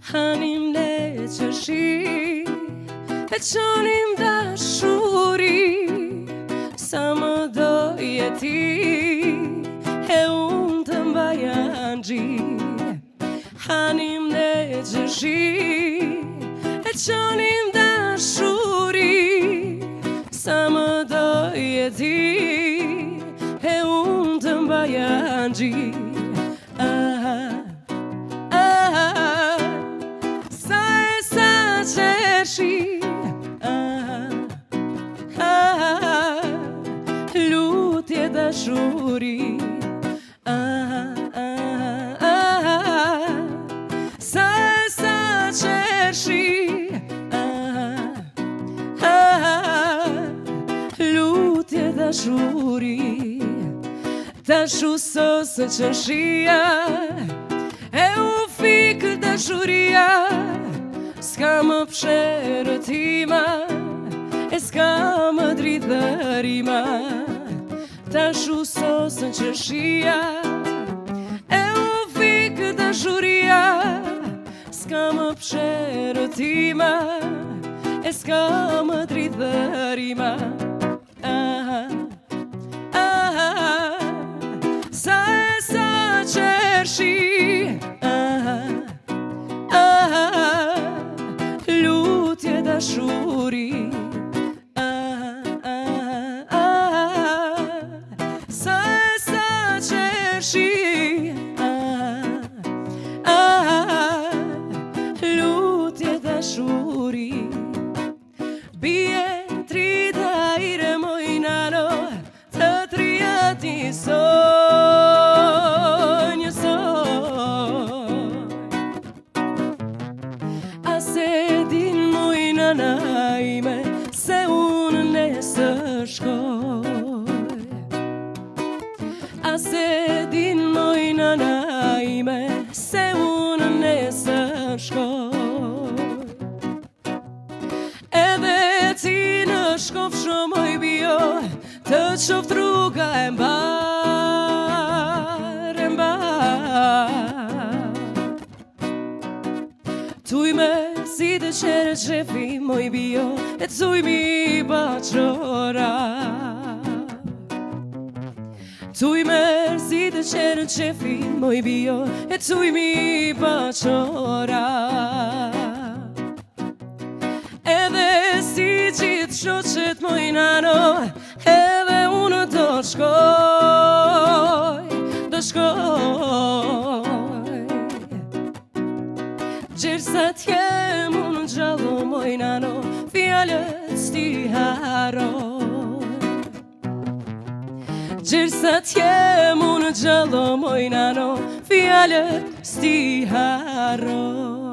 Hanim le qërshi e qonim dashuri, sa më doje ti e unë të mbajan gji. Hanim le qërshi e qonim dashuri, sa më doje ti e unë të mbajan gji. Lutje dashuri, sa qershi, lutje dashuri. Dashu sosë qërshia e u fikë dashuria, s'ka më pësherëtima e s'ka më dridhërima. Dashu sosën qërshia e u fikë dashuria, s'ka më pësherëtima e s'ka më dridhërima. Sa qërshi, lutje dashuri, sa qërshi, lutje dashuri. Bie trida ire moj nano, të trija ti sonjë sonj. A se din moj nana ime, se unë nesër shkoj. A se din moj nana ime, se unë nesër shkoj. Edhe ti në shkofsho moj bio, të qoft rruga e mbar, e mbar. Tuj me si të qere qefi moj bio, e tuj mi baqora. Tuj me si të qere qefi moj bio, e tuj mi baqora. Edhe si gjithë shoqet moj nano, edhe unë do shkoj, do shkoj. Gjersa t'jem unë gjallo moj nano, fjallet s'ti haroj. Gjersa t'jem unë gjallo moj nano, fjallet s'ti haroj.